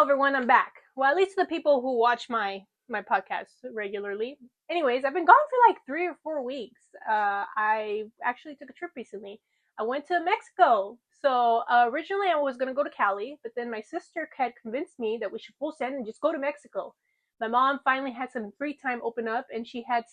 Hello everyone, I'm back. Well, at least the people who watch my podcast regularly. Anyways, I've been gone for like 3 or 4 weeks. I actually took a trip recently. I went to Mexico. So originally I was gonna go to Cali, but then my sister had convinced me that we should full send and just go to Mexico. My mom finally had some free time open up, and she had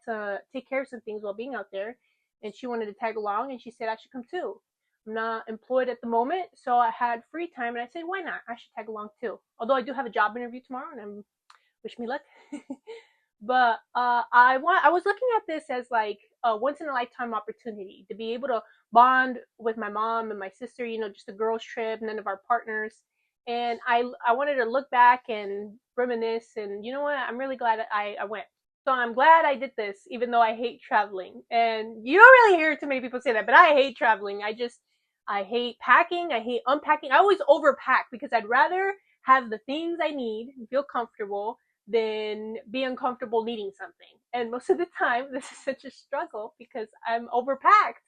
to take care of some things while being out there, and she wanted to tag along, and she said I should come too. I'm not employed at the moment, so I had free time, and I said, why not? I should tag along too. Although I do have a job interview tomorrow, and I'm wish me luck. But I was looking at this as like a once in a lifetime opportunity to be able to bond with my mom and my sister. Just a girls trip, none of our partners, and I wanted to look back and reminisce. And you know what? I'm really glad that I went. So I'm glad I did this, even though I hate traveling. And you don't really hear too many people say that, but I hate traveling. I hate packing. I hate unpacking. I always overpack because I'd rather have the things I need and feel comfortable than be uncomfortable needing something. And most of the time, this is such a struggle because I'm overpacked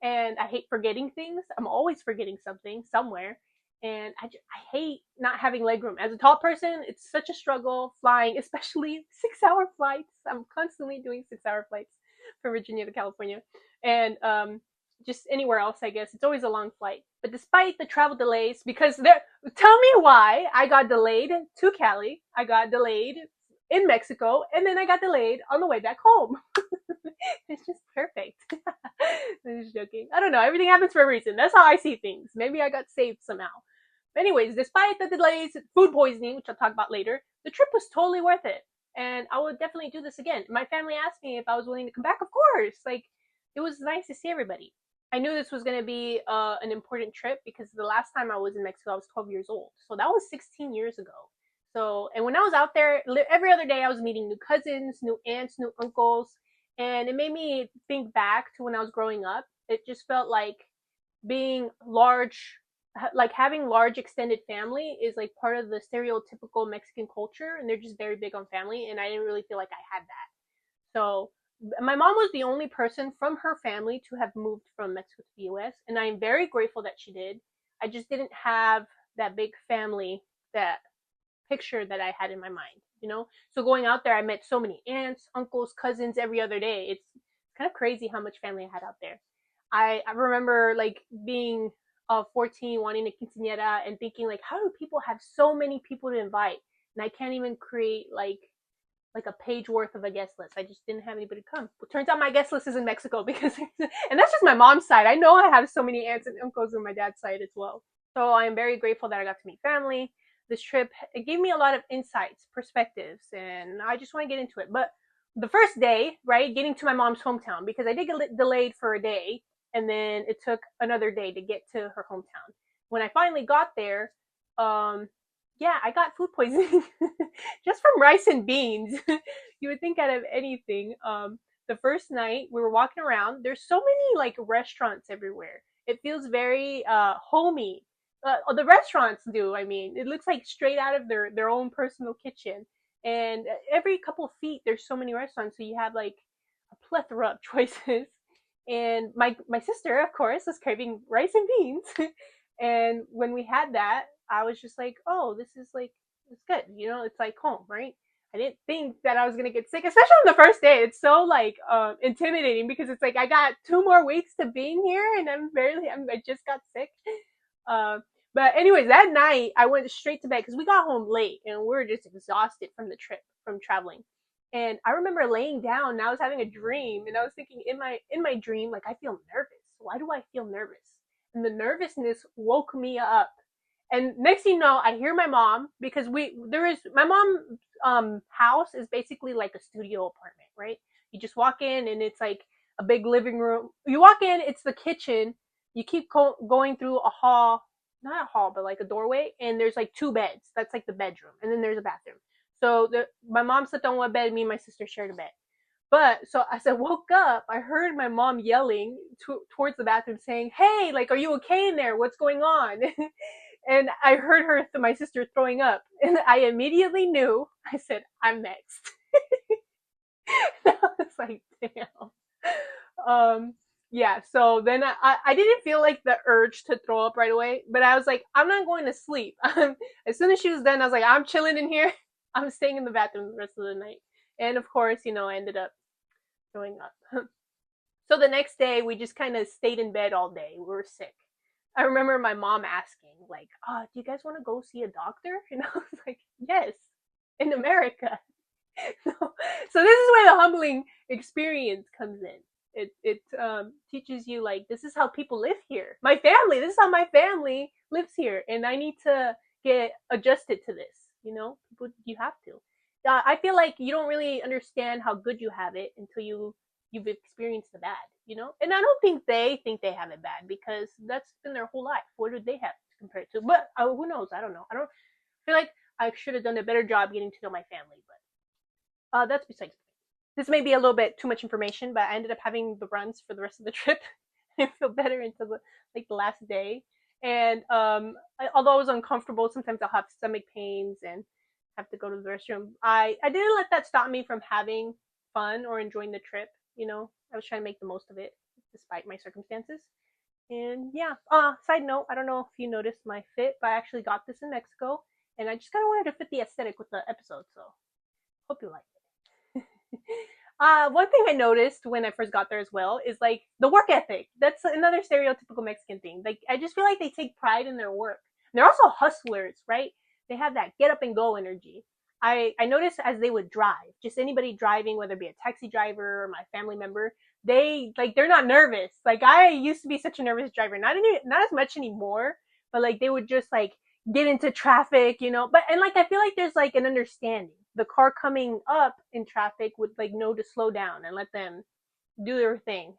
and I hate forgetting things. I'm always forgetting something somewhere. And I hate not having legroom. As a tall person, it's such a struggle flying, especially 6 hour flights. I'm constantly doing 6 hour flights from Virginia to California. And just anywhere else, I guess. It's always a long flight. But despite the travel delays, tell me why I got delayed to Cali, I got delayed in Mexico, and then I got delayed on the way back home. It's just perfect. I'm just joking. I don't know. Everything happens for a reason. That's how I see things. Maybe I got saved somehow. But anyways, despite the delays, food poisoning, which I'll talk about later, the trip was totally worth it. And I would definitely do this again. My family asked me if I was willing to come back. Of course. Like, it was nice to see everybody. I knew this was going to be an important trip because the last time I was in Mexico, I was 12 years old. So that was 16 years ago. So, and when I was out there, every other day I was meeting new cousins, new aunts, new uncles. And it made me think back to when I was growing up. It just felt like being large, like having large extended family is like part of the stereotypical Mexican culture. And they're just very big on family. And I didn't really feel like I had that. So my mom was the only person from her family to have moved from Mexico to the US, and I'm very grateful that she did. I just didn't have that big family, that picture that I had in my mind. So going out there, I met so many aunts, uncles, cousins every other day. It's kind of crazy how much family I had out there. I remember like being 14, wanting a quinceañera and thinking like, how do people have so many people to invite? And I can't even create like a page worth of a guest list. I just didn't have anybody come. Well, turns out my guest list is in Mexico because, and that's just my mom's side. I know I have so many aunts and uncles on my dad's side as well. So I am very grateful that I got to meet family. This trip, it gave me a lot of insights, perspectives, and I just want to get into it. But the first day, right, getting to my mom's hometown, because I did get delayed for a day, and then it took another day to get to her hometown. When I finally got there, yeah, I got food poisoning just from rice and beans. You would think out of anything. The first night we were walking around, there's so many like restaurants everywhere. It feels very homey. The restaurants do. I mean, it looks like straight out of their own personal kitchen. And every couple of feet, there's so many restaurants, so you have like a plethora of choices. And my sister, of course, was craving rice and beans. And when we had that, I was just like, oh, this is like, it's good. It's like home, right? I didn't think that I was going to get sick, especially on the first day. It's so like intimidating because it's like I got 2 more weeks to being here and I just got sick. But anyways, that night I went straight to bed because we got home late and we were just exhausted from the trip, from traveling. And I remember laying down and I was having a dream and I was thinking in my dream, like, I feel nervous. Why do I feel nervous? And the nervousness woke me up. And next thing you know, I hear my mom, because my mom's house is basically like a studio apartment, right? You just walk in and it's like a big living room. You walk in, it's the kitchen. You keep going through a hall, not a hall, but like a doorway, and there's like 2 beds. That's like the bedroom, and then there's a bathroom. So my mom slept on one bed, me and my sister shared a bed. But so as I woke up, I heard my mom yelling towards the bathroom saying, hey, like, are you okay in there? What's going on? And I heard my sister throwing up. And I immediately knew. I said, I'm next. I was like, damn. Yeah, so then I didn't feel like the urge to throw up right away, but I was like, I'm not going to sleep. As soon as she was done, I was like, I'm chilling in here. I'm staying in the bathroom the rest of the night. And of course, I ended up throwing up. So the next day, we just kind of stayed in bed all day. We were sick. I remember my mom asking, like, do you guys want to go see a doctor? And I was like, yes, in America. So this is where the humbling experience comes in. It teaches you, like, this is how people live here. My family, this is how my family lives here, and I need to get adjusted to this. People, you have to. I feel like you don't really understand how good you have it until you've experienced the bad. And I don't think they have it bad, because that's been their whole life. What did they have compared to? But who knows? I don't know. I don't feel like I should have done a better job getting to know my family, but that's besides. This may be a little bit too much information, but I ended up having the runs for the rest of the trip. I feel better until the last day. And although I was uncomfortable, sometimes I'll have stomach pains and have to go to the restroom. I didn't let that stop me from having fun or enjoying the trip. I was trying to make the most of it despite my circumstances. And yeah, side note, I don't know if you noticed my fit, but I actually got this in Mexico, and I just kind of wanted to fit the aesthetic with the episode. So hope you like it. One thing I noticed when I first got there as well is like the work ethic. That's another stereotypical Mexican thing. Like, I just feel like they take pride in their work. And they're also hustlers, right? They have that get up and go energy. I noticed as they would drive, just anybody driving, whether it be a taxi driver or my family member, they're not nervous. Like, I used to be such a nervous driver, not as much anymore, but like they would just like get into traffic. But and like I feel like there's like an understanding. The car coming up in traffic would like know to slow down and let them do their thing.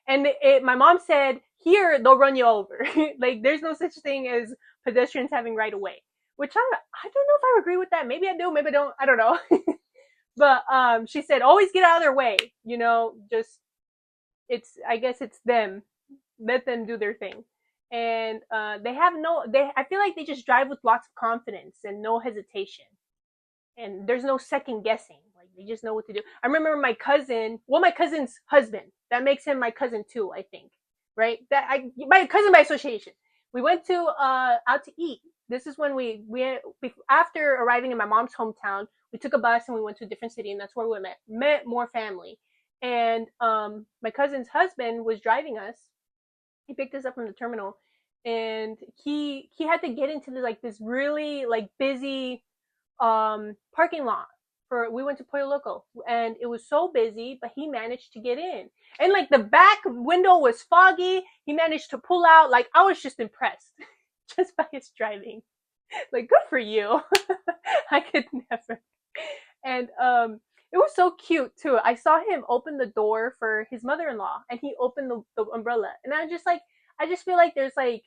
And my mom said, here they'll run you over. Like, there's no such thing as pedestrians having right of way, which I don't know if I agree with that. Maybe I do, maybe I don't. I don't know. But she said, always get out of their way. Just I guess it's them. Let them do their thing. And they have no. They I feel like they just drive with lots of confidence and no hesitation, and there's no second guessing. Like, they just know what to do. I remember my cousin's husband. That makes him my cousin too, I think. Right? My cousin by association. We went to out to eat. This is when we after arriving in my mom's hometown, we took a bus and we went to a different city, and that's where we met more family. And my cousin's husband was driving us. He picked us up from the terminal, and he had to get into this really like busy parking lot. We went to Pollo Loco, and it was so busy, but he managed to get in. And like the back window was foggy, he managed to pull out. Like, I was just impressed just by his driving. Like, good for you. I could never. And it was so cute too. I saw him open the door for his mother-in-law, and he opened the umbrella, and I just feel like there's like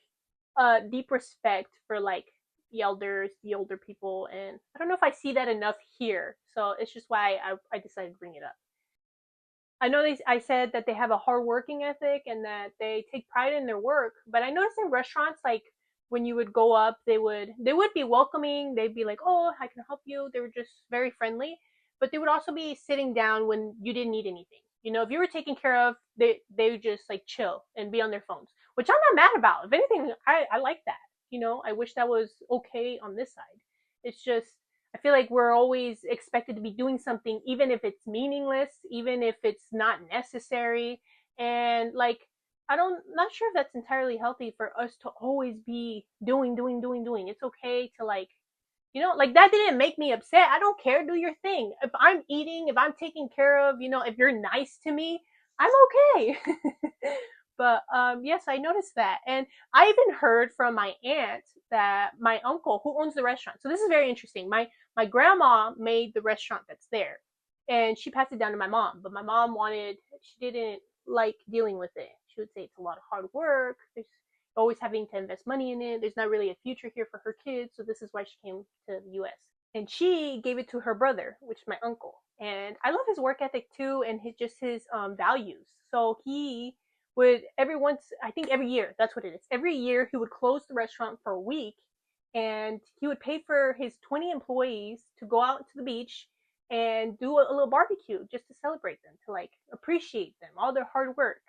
deep respect for like the elders, the older people, and I don't know if I see that enough here. So it's just why I decided to bring it up. I know I said that they have a hard working ethic and that they take pride in their work, but I noticed in restaurants, like when you would go up, they would be welcoming. They'd be like, "Oh, I can help you." They were just very friendly, but they would also be sitting down when you didn't need anything. If you were taken care of, they would just like chill and be on their phones, which I'm not mad about. If anything, I like that. I wish that was okay on this side. It's just I feel like we're always expected to be doing something, even if it's meaningless, even if it's not necessary. And like, not sure if that's entirely healthy for us to always be doing, doing, doing, doing. It's okay to like that didn't make me upset. I don't care. Do your thing. If I'm eating, if I'm taken care of, if you're nice to me, I'm okay. But yes, I noticed that. And I even heard from my aunt that my uncle, who owns the restaurant, so this is very interesting. My grandma made the restaurant that's there, and she passed it down to my mom. But my mom she didn't like dealing with it. She would say it's a lot of hard work. There's always having to invest money in it. There's not really a future here for her kids. So this is why she came to the US. And she gave it to her brother, which is my uncle. And I love his work ethic too, and his values. So he would I think every year, that's what it is. Every year he would close the restaurant for a week, and he would pay for his 20 employees to go out to the beach and do a little barbecue just to celebrate them, to like appreciate them, all their hard work.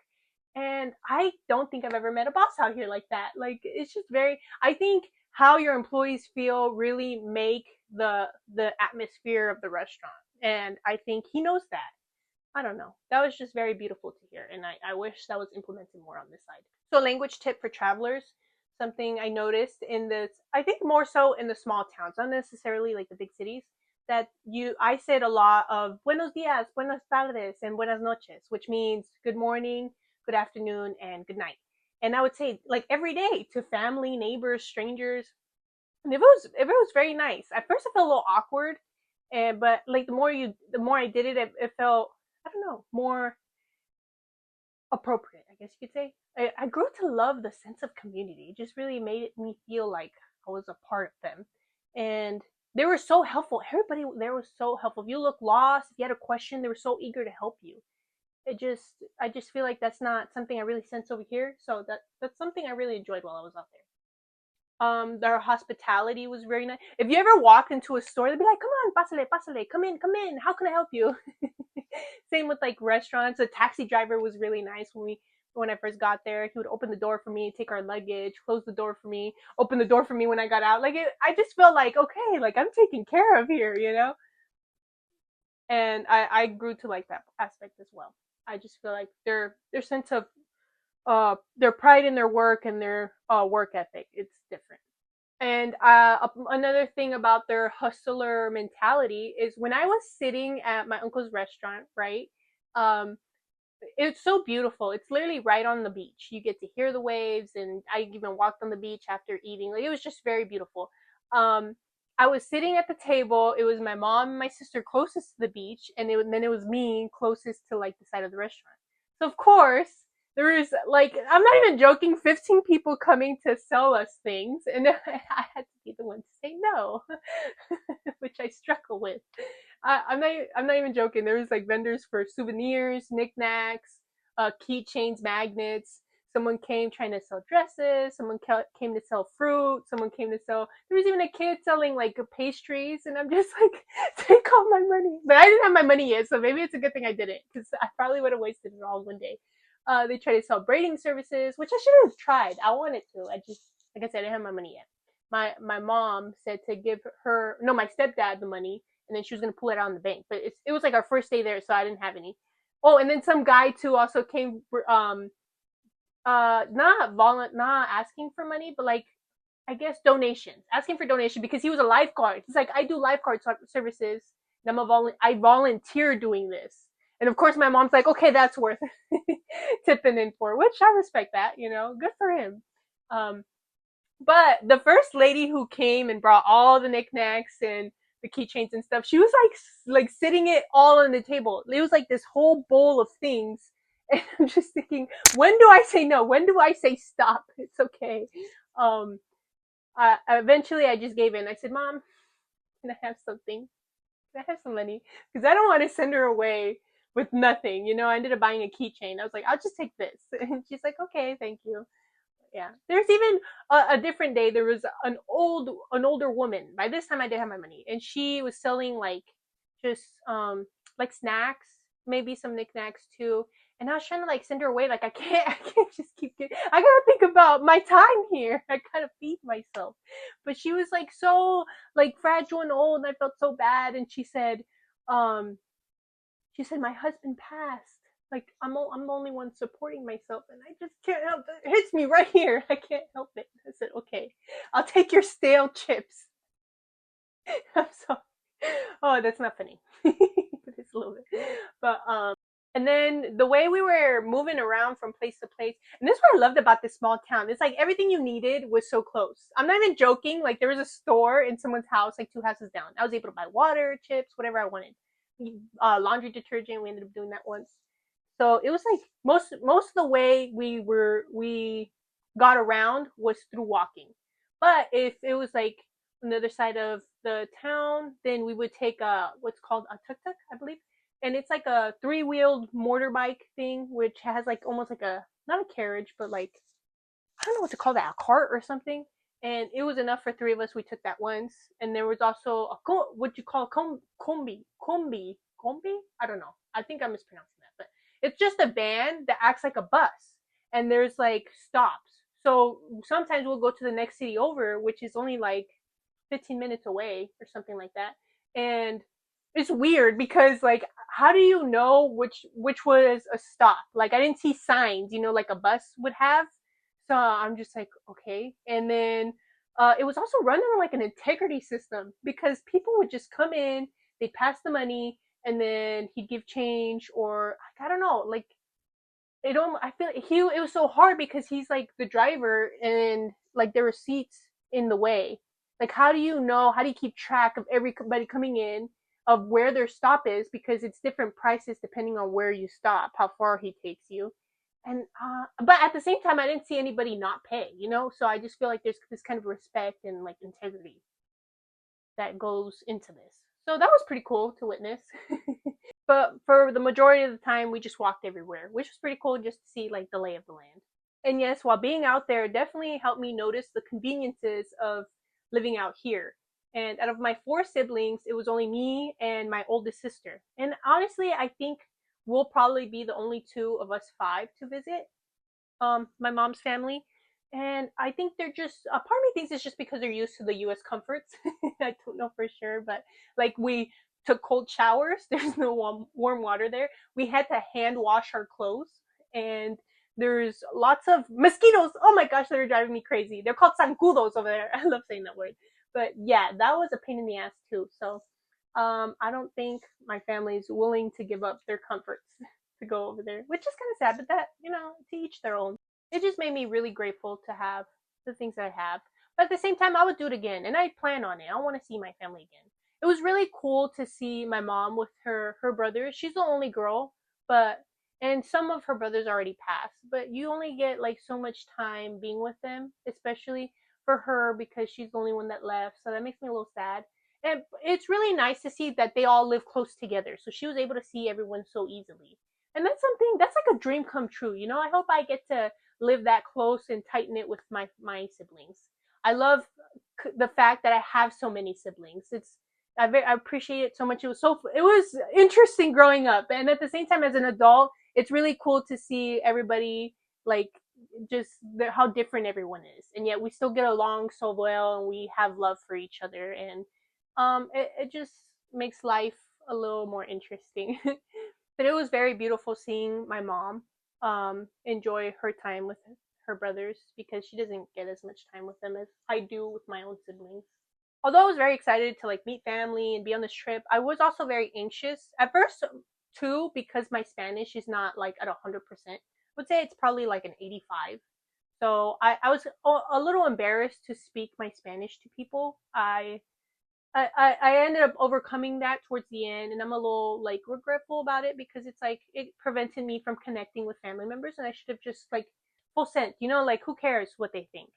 And I don't think I've ever met a boss out here like that. Like, it's just very, I think how your employees feel really make the atmosphere of the restaurant. And I think he knows that. I don't know. That was just very beautiful to hear, and I wish that was implemented more on this side. So, language tip for travelers, something I noticed in this, I think more so in the small towns, not necessarily like the big cities, that I said a lot of buenos dias, buenas tardes, and buenas noches, which means good morning, good afternoon, and good night. And I would say like every day to family, neighbors, strangers. And it was very nice. At first, I felt a little awkward, and but like the more I did it, it felt, I don't know, more appropriate, I guess you could say. I grew to love the sense of community. It just really made me feel like I was a part of them. And they were so helpful. Everybody there was so helpful. If you look lost, if you had a question, they were so eager to help you. I just feel like that's not something I really sense over here. So that's something I really enjoyed while I was out there. Their hospitality was very nice. If you ever walked into a store, they'd be like, "Come on, pásale, pásale, come in, come in. How can I help you?" Same with like restaurants. The taxi driver was really nice when I first got there. He would open the door for me, take our luggage, close the door for me, open the door for me when I got out. I just felt like, okay, like I'm taken care of here, you know. And I grew to like that aspect as well. I just feel like their sense of their pride in their work and their work ethic, it's different. And another thing about their hustler mentality is when I was sitting at my uncle's restaurant, right? Um, it's so beautiful. It's literally right on the beach. You get to hear the waves, and I even walked on the beach after eating. Like, it was just very beautiful. Um, I was sitting at the table. It was my mom and my sister closest to the beach, and then it was me closest to like the side of the restaurant. So of course there was, like, I'm not even joking, 15 people coming to sell us things, and I had to be the one to say no, which I struggle with. I'm not even joking. There was like vendors for souvenirs, knickknacks, keychains, magnets. Someone came trying to sell dresses. Someone came to sell fruit. Someone came to sell. There was even a kid selling like pastries, and I'm just like, take all my money. But I didn't have my money yet, so maybe it's a good thing I didn't, because I probably would have wasted it all one day. They tried to sell braiding services, which I should have tried. I wanted to. I just, like I said, I didn't have my money yet. My mom said to give her, no, my stepdad the money, and then she was gonna pull it out in the bank. But it was like our first day there, so I didn't have any. Oh, and then some guy too also came, not asking for money, but like, I guess donations, asking for donation, because he was a lifeguard. He's like, I do lifeguard services, and I volunteer doing this. And of course, my mom's like, okay, that's worth tipping in for, which I respect that, good for him. Um, but the first lady who came and brought all the knickknacks and the keychains and stuff, she was like sitting it all on the table. It was like this whole bowl of things, and I'm just thinking, when do I say no? When do I say stop? It's okay. Um, Eventually, I just gave in. I said, "Mom, can I have something? Can I have some money? Because I don't want to send her away with nothing." I ended up buying a keychain. I was like, "I'll just take this," and she's like, "Okay, thank you." Yeah, there's even a different day. There was an older woman. By this time, I did have my money, and she was selling like just like snacks, maybe some knickknacks too. And I was trying to like send her away. Like, I can't just keep getting. I gotta think about my time here. I gotta feed myself. But she was like so like fragile and old, and I felt so bad. And um, she said my husband passed. Like, I'm the only one supporting myself, and I just can't help it. It hits me right here. I can't help it. I said, okay, I'll take your stale chips. I'm sorry. Oh, that's not funny. It's a little bit. But and then the way we were moving around from place to place, and this is what I loved about this small town. It's like everything you needed was so close. I'm not even joking. Like, there was a store in someone's house, like 2 houses down. I was able to buy water, chips, whatever I wanted. Laundry detergent. We ended up doing that once. So it was like most of the way we got around was through walking. But if it was like on the other side of the town, then we would take a what's called a tuk tuk, I believe, and it's like a three-wheeled motorbike thing, which has like almost like a, not a carriage, but like, I don't know what to call that, a cart or something. And it was enough for three of us. We took that once, and there was also a what you call combi. I don't know. I think I'm mispronouncing that, but it's just a van that acts like a bus. and there's like stops. So sometimes we'll go to the next city over, which is only like 15 minutes away or something like that. And it's weird because like how do you know which was a stop? Like I didn't see signs, like a bus would have. So I'm just like, okay. And then it was also run on like an integrity system because people would just come in, they'd pass the money, and then he'd give change, or like, I don't know, like it don't. I feel like it was so hard because he's like the driver, and like there were seats in the way. Like how do you know? How do you keep track of everybody coming in of where their stop is, because it's different prices depending on where you stop, how far he takes you. And but at the same time, I didn't see anybody not pay. So I just feel like there's this kind of respect and like integrity that goes into this. So that was pretty cool to witness. But for the majority of the time, we just walked everywhere, which was pretty cool just to see like the lay of the land. And yes, while being out there, it definitely helped me notice the conveniences of living out here. And out of my four siblings, it was only me and my oldest sister. And honestly, I think we'll probably be the only two of us five to visit my mom's family. And I think they're just a part of me thinks it's just because they're used to the US comforts. I don't know for sure, but like we took cold showers. There's no warm water there. We had to hand wash our clothes, and there's lots of mosquitoes. Oh my gosh, they're driving me crazy. They're called zancudos over there. I love saying that word. But yeah, that was a pain in the ass too. So I don't think my family's willing to give up their comforts to go over there, which is kind of sad, but that, to each their own. It just made me really grateful to have the things that I have. But at the same time, I would do it again, and I plan on it. I want to see my family again. It was really cool to see my mom with her brothers. She's the only girl, but and some of her brothers already passed, but you only get like so much time being with them, especially for her because she's the only one that left. So that makes me a little sad. And it's really nice to see that they all live close together. So she was able to see everyone so easily. And that's something that's like a dream come true. I hope I get to live that close and tight knit with my siblings. I love the fact that I have so many siblings. I appreciate it so much. It was interesting growing up, and at the same time, as an adult, it's really cool to see everybody like just how different everyone is, and yet we still get along so well, and we have love for each other, and it just makes life a little more interesting. But it was very beautiful seeing my mom enjoy her time with her brothers because she doesn't get as much time with them as I do with my own siblings. Although I was very excited to like meet family and be on this trip, I was also very anxious at first too because my Spanish is not like at 100%. I would say it's probably like an 85. So I was a little embarrassed to speak my Spanish to people. I ended up overcoming that towards the end, and I'm a little like regretful about it because it's like it prevented me from connecting with family members, and I should have just like full sent, like who cares what they think.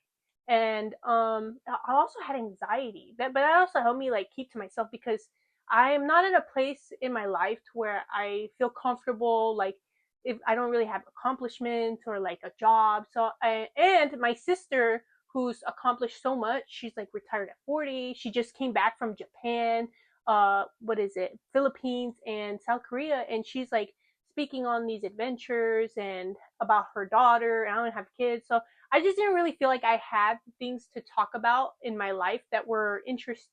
And I also had anxiety, but that also helped me like keep to myself because I am not in a place in my life to where I feel comfortable like if I don't really have accomplishments or like a job. And my sister who's accomplished so much. She's like retired at 40. She just came back from Japan, what is it, Philippines and South Korea, and she's like speaking on these adventures and about her daughter. And I don't have kids, so I just didn't really feel like I had things to talk about in my life that were interesting.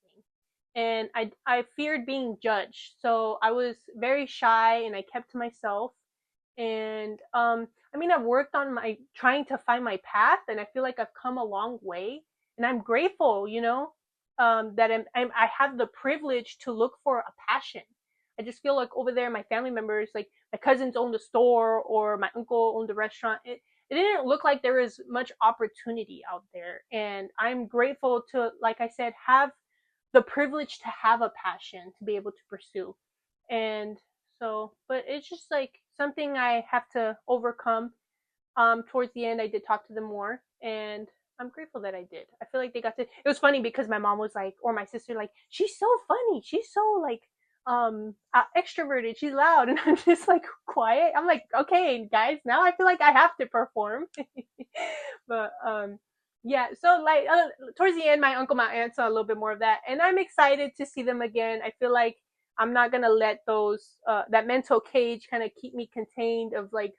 And I feared being judged, so I was very shy and I kept to myself. And I mean, I've worked on my trying to find my path, and I feel like I've come a long way, and I'm grateful, that I have the privilege to look for a passion. I just feel like over there, my family members, like my cousins owned a store or my uncle owned a restaurant. It didn't look like there was much opportunity out there, and I'm grateful to, like I said, have the privilege to have a passion to be able to pursue. And so, but it's just like something I have to overcome. Towards the end, I did talk to them more, and I'm grateful that I did. I feel like they got to. It was funny because my mom was like, or my sister, like, she's so funny. She's so like extroverted. She's loud, and I'm just like quiet. I'm like, okay, guys, now I feel like I have to perform. But yeah. So like towards the end, my uncle, my aunt saw a little bit more of that, and I'm excited to see them again. I feel like I'm not gonna let those that mental cage kind of keep me contained of like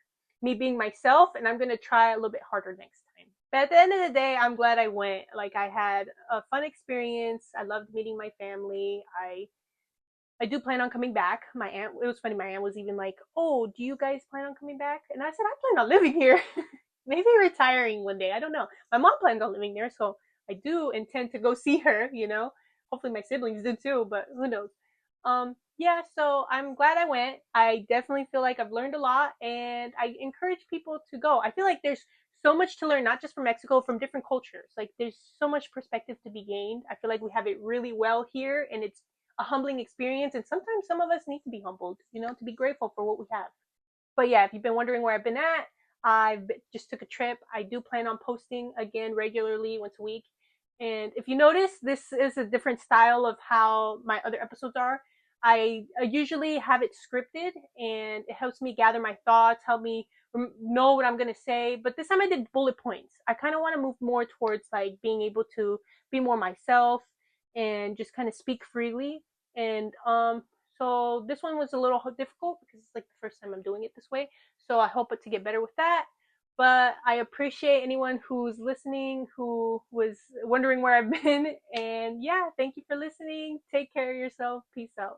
me being myself, and I'm gonna try a little bit harder next time. But at the end of the day, I'm glad I went. Like, I had a fun experience. I loved meeting my family. I do plan on coming back. My aunt, it was funny, my aunt was even like, "Oh, do you guys plan on coming back?" And I said, "I plan on living here." Maybe retiring one day. I don't know. My mom plans on living there, so I do intend to go see her, you know. Hopefully my siblings do too, but who knows. Yeah, so I'm glad I went. I definitely feel like I've learned a lot, and I encourage people to go. I feel like there's so much to learn, not just from Mexico, from different cultures. Like, there's so much perspective to be gained. I feel like we have it really well here, and it's a humbling experience. And sometimes some of us need to be humbled, you know, to be grateful for what we have. But yeah, if you've been wondering where I've been at, I just took a trip. I do plan on posting again regularly once a week. And if you notice, this is a different style of how my other episodes are. I usually have it scripted, and it helps me gather my thoughts, help me know what I'm going to say. But this time I did bullet points. I kind of want to move more towards like being able to be more myself and just kind of speak freely. And so this one was a little difficult because it's like the first time I'm doing it this way. So I hope to get better with that. But I appreciate anyone who's listening, who was wondering where I've been. And yeah, thank you for listening. Take care of yourself. Peace out.